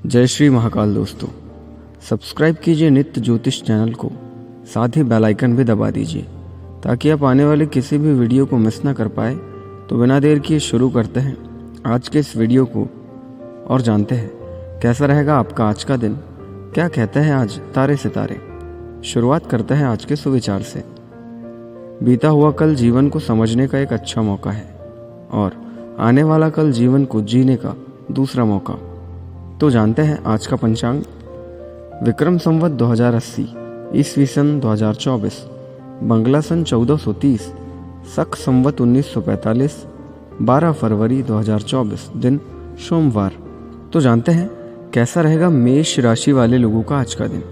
जय श्री महाकाल दोस्तों, सब्सक्राइब कीजिए नित्य ज्योतिष चैनल को, साथ ही बेल आइकन भी दबा दीजिए ताकि आप आने वाले किसी भी वीडियो को मिस ना कर पाए। तो बिना देर किए शुरू करते हैं आज के इस वीडियो को और जानते हैं कैसा रहेगा आपका आज का दिन, क्या कहते हैं आज तारे सितारे। शुरुआत करते हैं आज के सुविचार से। बीता हुआ कल जीवन को समझने का एक अच्छा मौका है और आने वाला कल जीवन को जीने का दूसरा मौका। तो जानते हैं आज का पंचांग। विक्रम संवत 2080, ईस्वी सन 2024, बंगला सन 1430, शक संवत 1945, 12 फरवरी 2024, दिन सोमवार। तो जानते हैं कैसा रहेगा मेष राशि वाले लोगों का आज का दिन।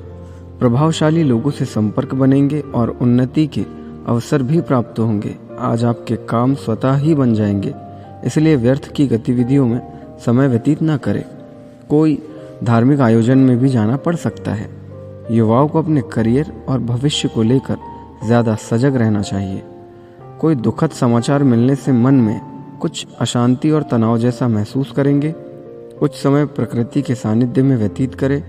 प्रभावशाली लोगों से संपर्क बनेंगे और उन्नति के अवसर भी प्राप्त होंगे। आज आपके काम स्वतः ही बन जाएंगे, इसलिए व्यर्थ की गतिविधियों में समय व्यतीत न करें। कोई धार्मिक आयोजन में भी जाना पड़ सकता है। युवाओं को अपने करियर और भविष्य को लेकर ज़्यादा सजग रहना चाहिए। कोई दुखद समाचार मिलने से मन में कुछ अशांति और तनाव जैसा महसूस करेंगे। कुछ समय प्रकृति के सानिध्य में व्यतीत करें।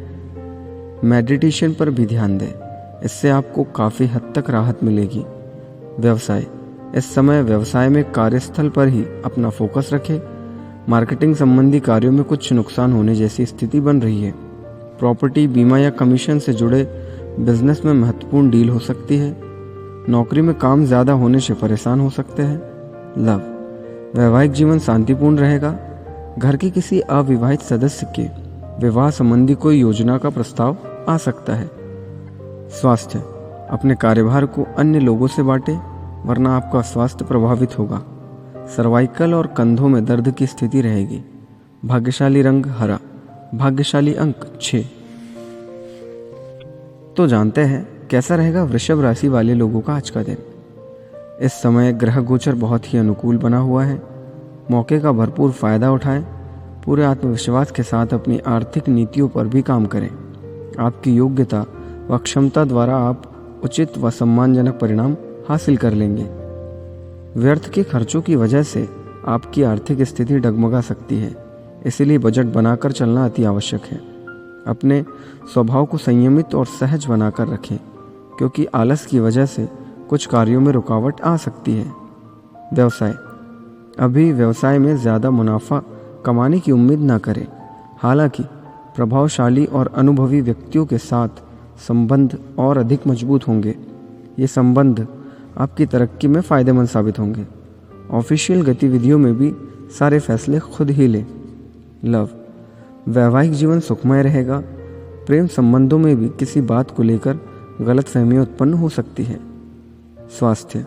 मेडिटेशन पर भी ध्यान दें, इससे आपको काफ़ी हद तक राहत मिलेगी। व्यवसाय, इस समय व्यवसाय में कार्यस्थल पर ही अपना फोकस रखें। मार्केटिंग संबंधी कार्यों में कुछ नुकसान होने जैसी स्थिति बन रही है। प्रॉपर्टी, बीमा या कमीशन से जुड़े बिजनेस में महत्वपूर्ण डील हो सकती है। नौकरी में काम ज़्यादा होने से परेशान हो सकते हैं। लव, वैवाहिक जीवन शांतिपूर्ण रहेगा। घर के किसी अविवाहित सदस्य के विवाह संबंधी कोई योजना का प्रस्ताव आ सकता है। स्वास्थ्य, अपने कार्यभार को अन्य लोगों से बांटें वरना आपका स्वास्थ्य प्रभावित होगा। सर्वाइकल और कंधों में दर्द की स्थिति रहेगी। भाग्यशाली रंग हरा, भाग्यशाली अंक 6। तो जानते हैं कैसा रहेगा वृषभ राशि वाले लोगों का आज का दिन। इस समय ग्रह गोचर बहुत ही अनुकूल बना हुआ है। मौके का भरपूर फायदा उठाएं। पूरे आत्मविश्वास के साथ अपनी आर्थिक नीतियों पर भी काम करें। आपकी योग्यता व क्षमता द्वारा आप उचित व सम्मानजनक परिणाम हासिल कर लेंगे। व्यर्थ के खर्चों की वजह से आपकी आर्थिक स्थिति डगमगा सकती है, इसलिए बजट बनाकर चलना अति आवश्यक है। अपने स्वभाव को संयमित और सहज बनाकर रखें, क्योंकि आलस की वजह से कुछ कार्यों में रुकावट आ सकती है। व्यवसाय, अभी व्यवसाय में ज़्यादा मुनाफा कमाने की उम्मीद न करें। हालांकि प्रभावशाली और अनुभवी व्यक्तियों के साथ संबंध और अधिक मजबूत होंगे। ये संबंध आपकी तरक्की में फ़ायदेमंद साबित होंगे। ऑफिशियल गतिविधियों में भी सारे फैसले खुद ही लें। लव, वैवाहिक जीवन सुखमय रहेगा। प्रेम संबंधों में भी किसी बात को लेकर गलतफहमियां उत्पन्न हो सकती है। स्वास्थ्य,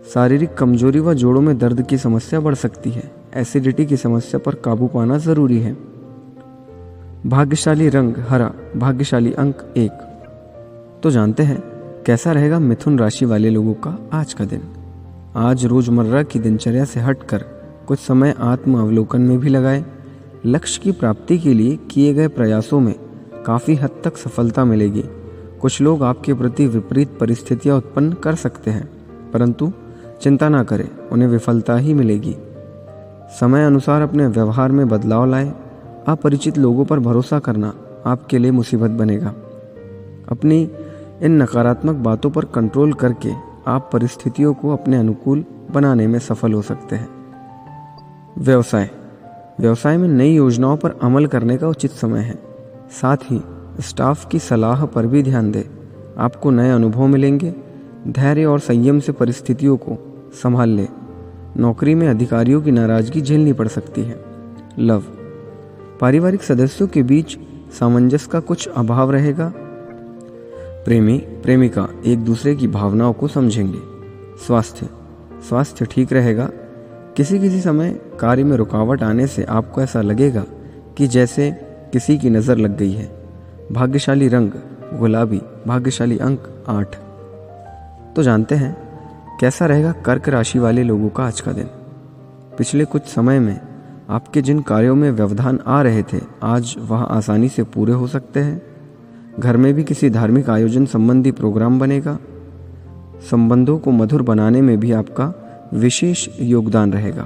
शारीरिक कमजोरी व जोड़ों में दर्द की समस्या बढ़ सकती है। एसिडिटी की समस्या पर काबू पाना ज़रूरी है। भाग्यशाली रंग हरा, भाग्यशाली अंक 1। तो जानते हैं कैसा रहेगा मिथुन राशि वाले लोगों का आज का दिन। आज रोजमर्रा की दिनचर्या से हटकर कुछ समय आत्म अवलोकन में भी लगाएं। लक्ष्य की प्राप्ति के लिए किए गए प्रयासों में काफ़ी हद तक सफलता मिलेगी। कुछ लोग आपके प्रति विपरीत परिस्थितियां उत्पन्न कर सकते हैं, परंतु चिंता ना करें, उन्हें विफलता ही मिलेगी। समय अनुसार अपने व्यवहार में बदलाव लाएं। अपरिचित लोगों पर भरोसा करना आपके लिए मुसीबत बनेगा। अपनी इन नकारात्मक बातों पर कंट्रोल करके आप परिस्थितियों को अपने अनुकूल बनाने में सफल हो सकते हैं। व्यवसाय में नई योजनाओं पर अमल करने का उचित समय है। साथ ही स्टाफ की सलाह पर भी ध्यान दें। आपको नए अनुभव मिलेंगे। धैर्य और संयम से परिस्थितियों को संभाल लें। नौकरी में अधिकारियों की नाराजगी झेलनी पड़ सकती है। लव, पारिवारिक सदस्यों के बीच सामंजस्य का कुछ अभाव रहेगा। प्रेमी प्रेमिका एक दूसरे की भावनाओं को समझेंगे। स्वास्थ्य ठीक रहेगा। किसी समय कार्य में रुकावट आने से आपको ऐसा लगेगा कि जैसे किसी की नज़र लग गई है। भाग्यशाली रंग गुलाबी, भाग्यशाली अंक 8। तो जानते हैं कैसा रहेगा कर्क राशि वाले लोगों का आज का दिन। पिछले कुछ समय में आपके जिन कार्यों में व्यवधान आ रहे थे, आज वह आसानी से पूरे हो सकते हैं। घर में भी किसी धार्मिक आयोजन संबंधी प्रोग्राम बनेगा। संबंधों को मधुर बनाने में भी आपका विशेष योगदान रहेगा।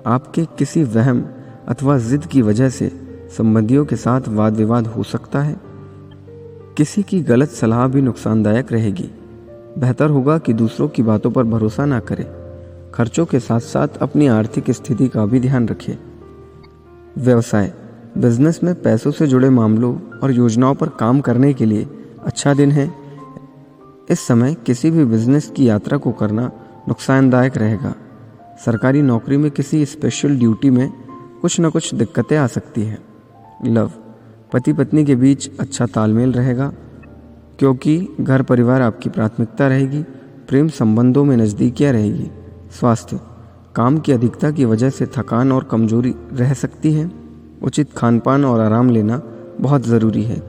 आपके किसी वहम अथवा जिद की वजह से संबंधियों के साथ वाद विवाद हो सकता है। किसी की गलत सलाह भी नुकसानदायक रहेगी। बेहतर होगा कि दूसरों की बातों पर भरोसा ना करें। खर्चों के साथ साथ अपनी आर्थिक स्थिति का भी ध्यान रखें। व्यवसाय, बिजनेस में पैसों से जुड़े मामलों और योजनाओं पर काम करने के लिए अच्छा दिन है। इस समय किसी भी बिजनेस की यात्रा को करना नुकसानदायक रहेगा। सरकारी नौकरी में किसी स्पेशल ड्यूटी में कुछ न कुछ दिक्कतें आ सकती हैं। लव, पति पत्नी के बीच अच्छा तालमेल रहेगा क्योंकि घर परिवार आपकी प्राथमिकता रहेगी। प्रेम संबंधों में नज़दीकियाँ रहेगी। स्वास्थ्य, काम की अधिकता की वजह से थकान और कमजोरी रह सकती है। उचित खानपान और आराम लेना बहुत ज़रूरी है।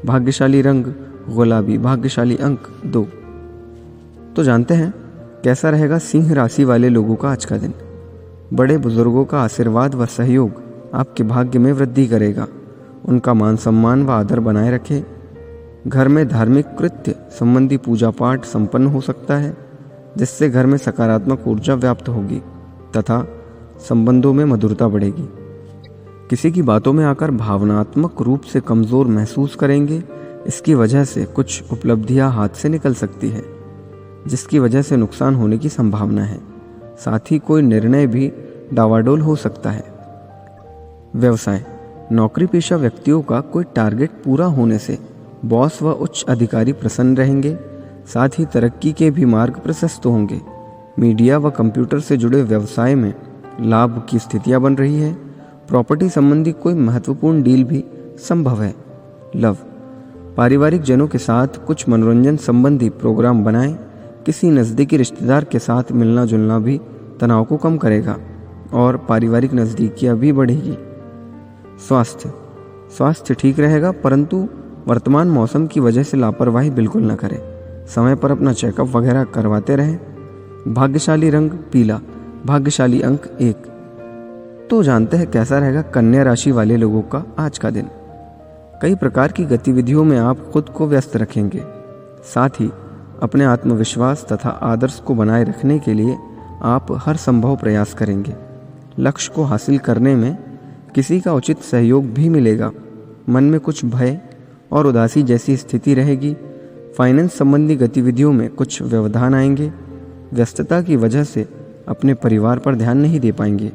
भाग्यशाली रंग गुलाबी, भाग्यशाली अंक 2। तो जानते हैं कैसा रहेगा सिंह राशि वाले लोगों का आज का दिन। बड़े बुजुर्गों का आशीर्वाद व सहयोग आपके भाग्य में वृद्धि करेगा। उनका मान सम्मान व आदर बनाए रखें। घर में धार्मिक कृत्य संबंधी पूजा पाठ संपन्न हो सकता है, जिससे घर में सकारात्मक ऊर्जा व्याप्त होगी तथा संबंधों में मधुरता बढ़ेगी। किसी की बातों में आकर भावनात्मक रूप से कमज़ोर महसूस करेंगे। इसकी वजह से कुछ उपलब्धियां हाथ से निकल सकती है, जिसकी वजह से नुकसान होने की संभावना है। साथ ही कोई निर्णय भी डावाडोल हो सकता है। व्यवसाय, नौकरी पेशा व्यक्तियों का कोई टारगेट पूरा होने से बॉस व उच्च अधिकारी प्रसन्न रहेंगे। साथ ही तरक्की के भी मार्ग प्रशस्त होंगे। मीडिया व कंप्यूटर से जुड़े व्यवसाय में लाभ की स्थितियां बन रही है। प्रॉपर्टी संबंधी कोई महत्वपूर्ण डील भी संभव है। लव, पारिवारिक जनों के साथ कुछ मनोरंजन संबंधी प्रोग्राम बनाएं। किसी नज़दीकी रिश्तेदार के साथ मिलना जुलना भी तनाव को कम करेगा और पारिवारिक नज़दीकियां भी बढ़ेगी। स्वास्थ्य ठीक रहेगा, परंतु वर्तमान मौसम की वजह से लापरवाही बिल्कुल न करें। समय पर अपना चेकअप वगैरह करवाते रहें। भाग्यशाली रंग पीला, भाग्यशाली अंक 1। तो जानते हैं कैसा रहेगा कन्या राशि वाले लोगों का आज का दिन। कई प्रकार की गतिविधियों में आप खुद को व्यस्त रखेंगे। साथ ही अपने आत्मविश्वास तथा आदर्श को बनाए रखने के लिए आप हर संभव प्रयास करेंगे। लक्ष्य को हासिल करने में किसी का उचित सहयोग भी मिलेगा। मन में कुछ भय और उदासी जैसी स्थिति रहेगी। फाइनेंस संबंधी गतिविधियों में कुछ व्यवधान आएंगे। व्यस्तता की वजह से अपने परिवार पर ध्यान नहीं दे पाएंगे,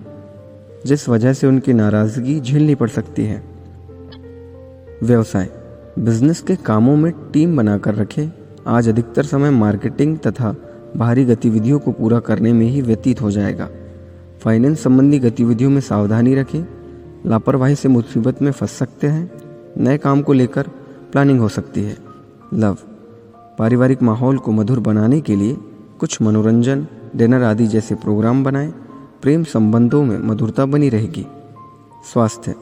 जिस वजह से उनकी नाराज़गी झेलनी पड़ सकती है। व्यवसाय, बिजनेस के कामों में टीम बनाकर रखें। आज अधिकतर समय मार्केटिंग तथा बाहरी गतिविधियों को पूरा करने में ही व्यतीत हो जाएगा। फाइनेंस संबंधी गतिविधियों में सावधानी रखें। लापरवाही से मुसीबत में फंस सकते हैं। नए काम को लेकर प्लानिंग हो सकती है। लव, पारिवारिक माहौल को मधुर बनाने के लिए कुछ मनोरंजन, डिनर आदि जैसे प्रोग्राम बनाएं। प्रेम संबंधों में मधुरता बनी रहेगी। स्वास्थ्य,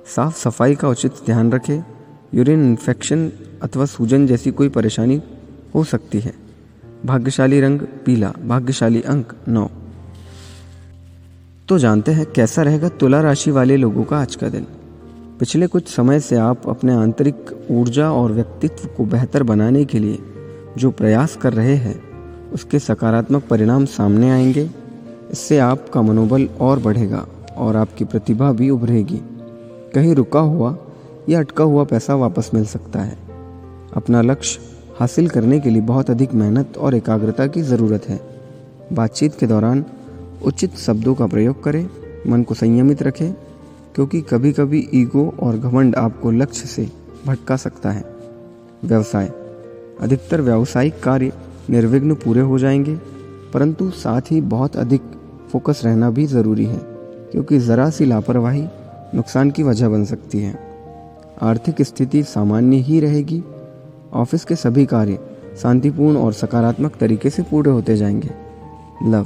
साफ सफाई का उचित ध्यान रखें। यूरिन इन्फेक्शन अथवा सूजन जैसी कोई परेशानी हो सकती है। भाग्यशाली रंग पीला, भाग्यशाली अंक 9। तो जानते हैं कैसा रहेगा तुला राशि वाले लोगों का आज का दिन। पिछले कुछ समय से आप अपने आंतरिक ऊर्जा और व्यक्तित्व को बेहतर बनाने के लिए जो प्रयास कर रहे हैं, उसके सकारात्मक परिणाम सामने आएंगे। इससे आपका मनोबल और बढ़ेगा और आपकी प्रतिभा भी उभरेगी। कहीं रुका हुआ या अटका हुआ पैसा वापस मिल सकता है। अपना लक्ष्य हासिल करने के लिए बहुत अधिक मेहनत और एकाग्रता की ज़रूरत है। बातचीत के दौरान उचित शब्दों का प्रयोग करें। मन को संयमित रखें, क्योंकि कभी कभी ईगो और घमंड आपको लक्ष्य से भटका सकता है। व्यवसाय, अधिकतर व्यावसायिक कार्य निर्विघ्न पूरे हो जाएंगे, परंतु साथ ही बहुत अधिक फोकस रहना भी ज़रूरी है, क्योंकि ज़रा सी लापरवाही नुकसान की वजह बन सकती है। आर्थिक स्थिति सामान्य ही रहेगी। ऑफिस के सभी कार्य शांतिपूर्ण और सकारात्मक तरीके से पूरे होते जाएंगे। लव,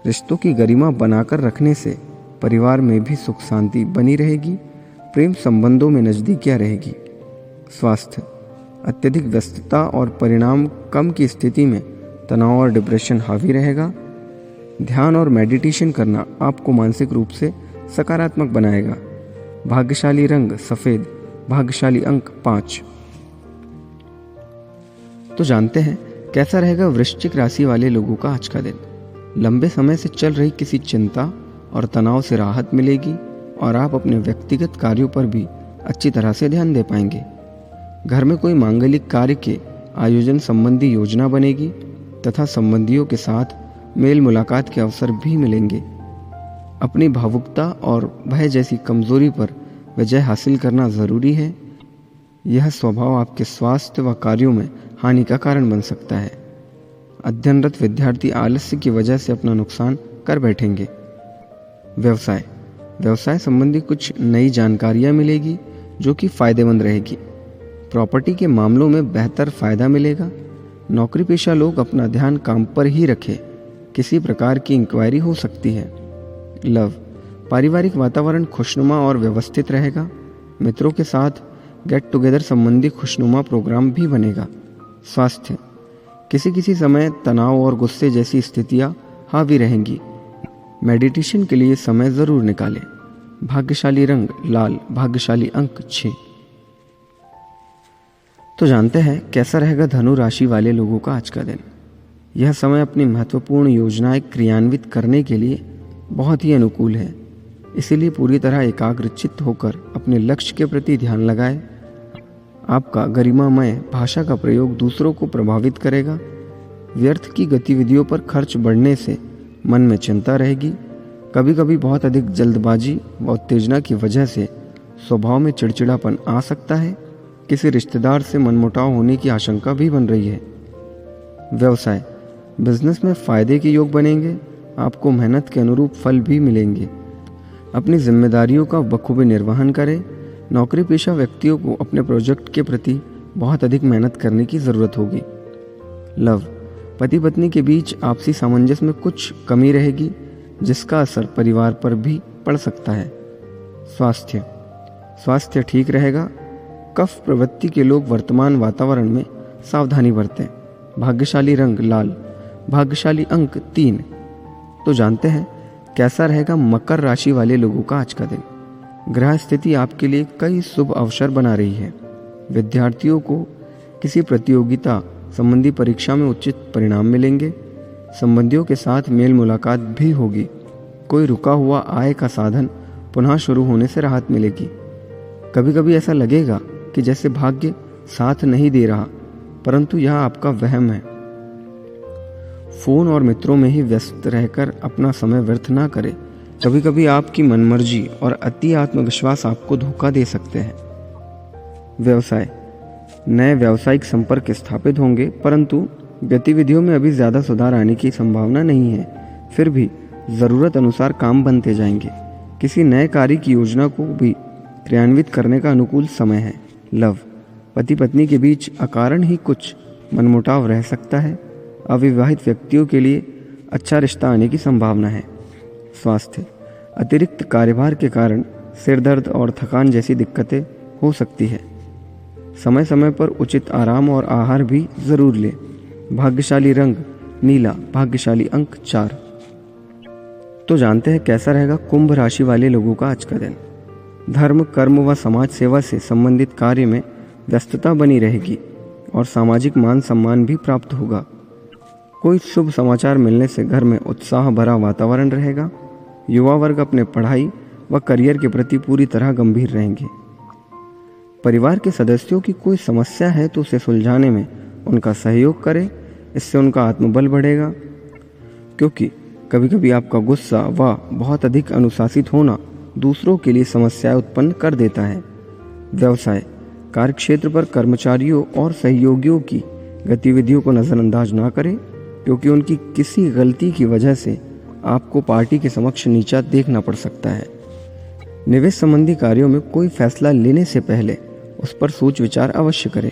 रिश्तों की गरिमा बनाकर रखने से परिवार में भी सुख शांति बनी रहेगी। प्रेम संबंधों में नज़दीकियाँ रहेगी। स्वास्थ्य, अत्यधिक व्यस्तता और परिणाम कम की स्थिति में तनाव और डिप्रेशन हावी रहेगा। ध्यान और मेडिटेशन करना आपको मानसिक रूप से सकारात्मक बनाएगा। भाग्यशाली रंग सफ़ेद, भाग्यशाली अंक 5। तो जानते हैं कैसा रहेगा वृश्चिक राशि वाले लोगों का आज का दिन। लंबे समय से चल रही किसी चिंता और तनाव से राहत मिलेगी और आप अपने व्यक्तिगत कार्यों पर भी अच्छी तरह से ध्यान दे पाएंगे। घर में कोई मांगलिक कार्य के आयोजन संबंधी योजना बनेगी तथा संबंधियों के साथ मेल मुलाकात के अवसर भी मिलेंगे। अपनी भावुकता और भय जैसी कमजोरी पर विजय हासिल करना जरूरी है। यह स्वभाव आपके स्वास्थ्य व कार्यों में हानि का कारण बन सकता है। अध्ययनरत विद्यार्थी आलस्य की वजह से अपना नुकसान कर बैठेंगे। व्यवसाय संबंधी कुछ नई जानकारियां मिलेगी जो कि फायदेमंद रहेगी। प्रॉपर्टी के मामलों में बेहतर फायदा मिलेगा। नौकरी पेशा लोग अपना ध्यान काम पर ही रखें। किसी प्रकार की इंक्वायरी हो सकती है। पारिवारिक वातावरण खुशनुमा और व्यवस्थित रहेगा। मित्रों के साथ गेट टुगेदर संबंधी खुशनुमा प्रोग्राम भी बनेगा। स्वास्थ्य, किसी समय तनाव और गुस्से जैसी स्थितियां हावी रहेंगी। मेडिटेशन के लिए समय जरूर निकालें। भाग्यशाली रंग लाल, भाग्यशाली अंक 6। तो जानते हैं कैसा रहेगा धनु राशि वाले लोगों का आज का दिन। यह समय अपनी महत्वपूर्ण योजनाएं क्रियान्वित करने के लिए बहुत ही अनुकूल है। इसीलिए पूरी तरह एकाग्रचित्त होकर अपने लक्ष्य के प्रति ध्यान लगाएं। आपका गरिमामय भाषा का प्रयोग दूसरों को प्रभावित करेगा। व्यर्थ की गतिविधियों पर खर्च बढ़ने से मन में चिंता रहेगी। कभी कभी बहुत अधिक जल्दबाजी व उत्तेजना की वजह से स्वभाव में चिड़चिड़ापन आ सकता है। किसी रिश्तेदार से मनमुटाव होने की आशंका भी बन रही है। व्यवसाय, बिजनेस में फायदे के योग बनेंगे। आपको मेहनत के अनुरूप फल भी मिलेंगे। अपनी जिम्मेदारियों का बखूबी निर्वहन करें। नौकरी पेशा व्यक्तियों को अपने प्रोजेक्ट के प्रति बहुत अधिक मेहनत करने की जरूरत होगी। पति पत्नी के बीच आपसी सामंजस्य में कुछ कमी रहेगी जिसका असर परिवार पर भी पड़ सकता है। स्वास्थ्य ठीक रहेगा। कफ प्रवृत्ति के लोग वर्तमान वातावरण में सावधानी बरतें। भाग्यशाली रंग लाल, भाग्यशाली अंक 3। तो जानते हैं कैसा रहेगा मकर राशि वाले लोगों का आज का दिन। ग्रह स्थिति आपके लिए कई शुभ अवसर बना रही है। विद्यार्थियों को किसी प्रतियोगिता संबंधी परीक्षा में उचित परिणाम मिलेंगे। संबंधियों के साथ मेल मुलाकात भी होगी। कोई रुका हुआ आय का साधन पुनः शुरू होने से राहत मिलेगी। कभी कभी ऐसा लगेगा कि जैसे भाग्य साथ नहीं दे रहा, परंतु यह आपका वहम है। फोन और मित्रों में ही व्यस्त रहकर अपना समय व्यर्थ ना करें। कभी कभी आपकी मनमर्जी और अति आत्मविश्वास आपको धोखा दे सकते हैं। व्यवसाय, नए व्यावसायिक संपर्क स्थापित होंगे, परंतु गतिविधियों में अभी ज़्यादा सुधार आने की संभावना नहीं है। फिर भी ज़रूरत अनुसार काम बनते जाएंगे। किसी नए कार्य की योजना को भी क्रियान्वित करने का अनुकूल समय है। पति पत्नी के बीच अकारण ही कुछ मनमुटाव रह सकता है। अविवाहित व्यक्तियों के लिए अच्छा रिश्ता आने की संभावना है। स्वास्थ्य, अतिरिक्त कार्यभार के कारण सिर दर्द और थकान जैसी दिक्कतें हो सकती है। समय समय पर उचित आराम और आहार भी जरूर लें। भाग्यशाली रंग नीला, भाग्यशाली अंक 4। तो जानते हैं कैसा रहेगा कुंभ राशि वाले लोगों का आज का दिन। धर्म, कर्म व समाज सेवा से संबंधित कार्य में व्यस्तता बनी रहेगी और सामाजिक मान सम्मान भी प्राप्त होगा। कोई शुभ समाचार मिलने से घर में उत्साह भरा वातावरण रहेगा। युवा वर्ग अपने पढ़ाई व करियर के प्रति पूरी तरह गंभीर रहेंगे। परिवार के सदस्यों की कोई समस्या है तो उसे सुलझाने में उनका सहयोग करें। इससे उनका आत्मबल बढ़ेगा, क्योंकि कभी कभी आपका गुस्सा व बहुत अधिक अनुशासित होना दूसरों के लिए समस्याएं उत्पन्न कर देता है। व्यवसाय, कार्यक्षेत्र पर कर्मचारियों और सहयोगियों की गतिविधियों को नज़रअंदाज ना करें, क्योंकि उनकी किसी गलती की वजह से आपको पार्टी के समक्ष नीचा देखना पड़ सकता है। निवेश संबंधी कार्यों में कोई फैसला लेने से पहले उस पर सोच विचार अवश्य करें।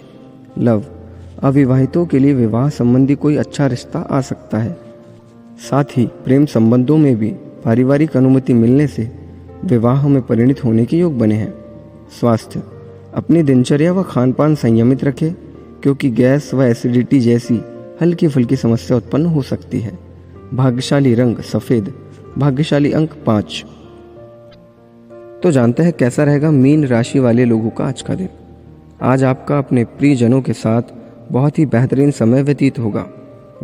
अविवाहितों के लिए विवाह संबंधी कोई अच्छा रिश्ता आ सकता है। साथ ही प्रेम संबंधों में भी पारिवारिक अनुमति मिलने से विवाह में परिणत होने के योग बने हैं। स्वास्थ्य, अपनी दिनचर्या व खानपान संयमित रखें, क्योंकि गैस व एसिडिटी जैसी हल्की फुल्की समस्या उत्पन्न हो सकती है। भाग्यशाली रंग सफ़ेद, भाग्यशाली अंक 5। तो जानते हैं कैसा रहेगा मीन राशि वाले लोगों का आज का दिन। आज आपका अपने प्रियजनों के साथ बहुत ही बेहतरीन समय व्यतीत होगा।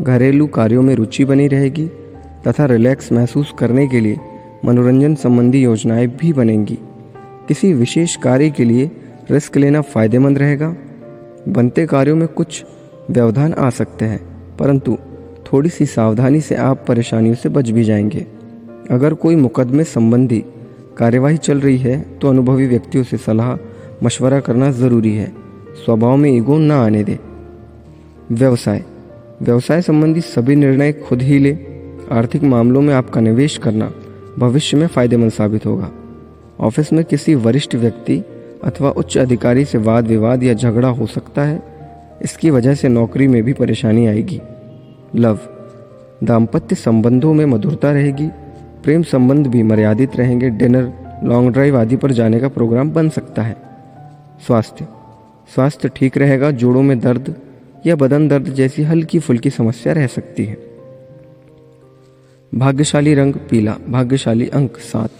घरेलू कार्यों में रुचि बनी रहेगी तथा रिलैक्स महसूस करने के लिए मनोरंजन संबंधी योजनाएं भी बनेंगी। किसी विशेष कार्य के लिए रिस्क लेना फायदेमंद रहेगा। बनते कार्यों में कुछ व्यवधान आ सकते हैं, परंतु थोड़ी सी सावधानी से आप परेशानियों से बच भी जाएंगे। अगर कोई मुकदमे संबंधी कार्यवाही चल रही है तो अनुभवी व्यक्तियों से सलाह मशवरा करना ज़रूरी है। स्वभाव में ईगो ना आने दें। व्यवसाय संबंधी सभी निर्णय खुद ही ले। आर्थिक मामलों में आपका निवेश करना भविष्य में फायदेमंद साबित होगा। ऑफिस में किसी वरिष्ठ व्यक्ति अथवा उच्च अधिकारी से वाद विवाद या झगड़ा हो सकता है। इसकी वजह से नौकरी में भी परेशानी आएगी। दाम्पत्य संबंधों में मधुरता रहेगी। प्रेम संबंध भी मर्यादित रहेंगे। डिनर, लॉन्ग ड्राइव आदि पर जाने का प्रोग्राम बन सकता है। स्वास्थ्य ठीक रहेगा। जोड़ों में दर्द या बदन दर्द जैसी हल्की फुल्की समस्या रह सकती है। भाग्यशाली रंग पीला। भाग्यशाली अंक 7।